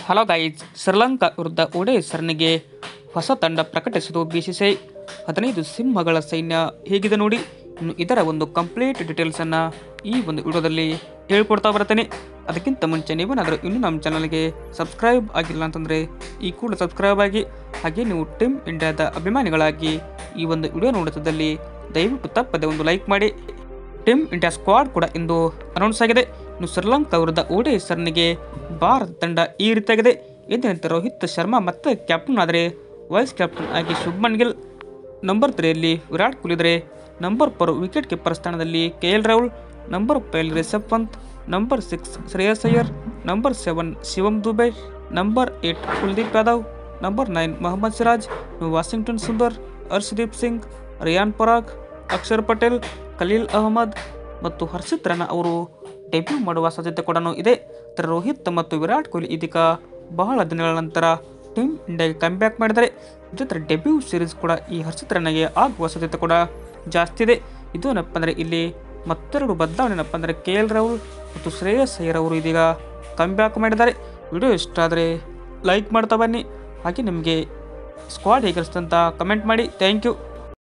Hello guys, Sri Lanka ವಿರುದ್ಧ ಓಡೆ ಸರಣಿಗೆ ಹೊಸ ತಂಡ ಪ್ರಕಟಿಸಿದ್ದು ಬಿಸಿಸಿಐ 15 ಸಿಂಹಗಳ ಸೈನ್ಯ ಹೇಗಿದೆ ನೋಡಿ. ಇನ್ನು ಇದರ ಒಂದು ಕಂಪ್ಲೀಟ್ ಡೀಟೇಲ್ಸನ್ನು ಈ ಒಂದು ವಿಡಿಯೋದಲ್ಲಿ ಹೇಳ್ಕೊಡ್ತಾ ಬರ್ತೇನೆ. ಅದಕ್ಕಿಂತ ಮುಂಚೆ ನೀವೇನಾದರೂ ಇನ್ನೂ ನಮ್ಮ ಚಾನಲ್ಗೆ ಸಬ್ಸ್ಕ್ರೈಬ್ ಆಗಿಲ್ಲ ಅಂತಂದರೆ ಈ ಕೂಡ ಸಬ್ಸ್ಕ್ರೈಬ್ ಆಗಿ, ಹಾಗೆ ನೀವು ಟೀಮ್ ಇಂಡಿಯಾದ ಅಭಿಮಾನಿಗಳಾಗಿ ಈ ಒಂದು ವಿಡಿಯೋ ನೋಡುತ್ತಿದ್ದಲ್ಲಿ ದಯವಿಟ್ಟು ತಪ್ಪದೆ ಒಂದು ಲೈಕ್ ಮಾಡಿ. ಟೀಮ್ ಇಂಡಿಯಾ ಸ್ಕ್ವಾಡ್ ಕೂಡ ಇಂದು ಅನೌನ್ಸ್ ಆಗಿದೆ. ಇನ್ನು ಶ್ರೀಲಂಕಾ ವಿರುದ್ಧ ಓಡೆ ಸರಣಿಗೆ ಭಾರತ ತಂಡ ಈ ರೀತಿಯಾಗಿದೆ. ಎಂದಿನಂತೆ ರೋಹಿತ್ ಶರ್ಮಾ ಮತ್ತೆ ಕ್ಯಾಪ್ಟನ್ ಆದರೆ ವೈಸ್ ಕ್ಯಾಪ್ಟನ್ ಆಗಿ ಶುಭ್ಮನ್ ಗಿಲ್, ನಂಬರ್ 3ಯಲ್ಲಿ ವಿರಾಟ್ ಕೊಹ್ಲಿ ಇದ್ದರೆ ನಂಬರ್ 4 ವಿಕೆಟ್ ಕೀಪರ್ ಸ್ಥಾನದಲ್ಲಿ KL Rahul, number 5 Rishabh Pant, number 6 Shreyas Iyer, number 7 Shivam Dube, number 8 Kuldeep Yadav, number 9 Mohammed Siraj, Washington Sundar, Harshdeep Singh, Riyan Parag, Axar Patel, Khaleel Ahmed ಮತ್ತು ಹರ್ಷಿತ್ ರಾಣಾ ಅವರು ಡೆಬ್ಯೂ ಮಾಡುವ ಸಾಧ್ಯತೆ ಕೂಡ ಇದೆ. ರೋಹಿತ್ ಮತ್ತು ವಿರಾಟ್ ಕೊಹ್ಲಿ ಇದೀಗ ಬಹಳ ದಿನಗಳ ನಂತರ ಟೀಮ್ ಇಂಡಿಯಾಗೆ ಕಮ್ಬ್ಯಾಕ್ ಮಾಡಿದ್ದಾರೆ. ಜೊತೆ ಡೆಬ್ಯೂ ಸೀರೀಸ್ ಕೂಡ ಈ ಹರ್ಷಿತ್ ರಾಣಾಗೆ ಆಗುವ ಸಾಧ್ಯತೆ ಕೂಡ ಜಾಸ್ತಿ ಇದೆ. ಇದು ಏನಪ್ಪ ಅಂದರೆ ಇಲ್ಲಿ ಮತ್ತೆರಡು ಬದಲಾವಣೆ ಏನಪ್ಪ ಅಂದರೆ KL ರಾಹುಲ್ ಮತ್ತು ಶ್ರೇಯಸ್ ಅಯ್ಯರ್ ಅವರು ಇದೀಗ ಕಮ್ಬ್ಯಾಕ್ ಮಾಡಿದ್ದಾರೆ. ವಿಡಿಯೋ ಇಷ್ಟ ಆದರೆ ಲೈಕ್ ಮಾಡ್ತಾ ಬನ್ನಿ, ಹಾಗೆ ನಿಮಗೆ ಸ್ಕ್ವಾಡ್ ಹೇಗೆ ಅನಿಸ್ತು ಅಂತ ಕಮೆಂಟ್ ಮಾಡಿ. Thank you.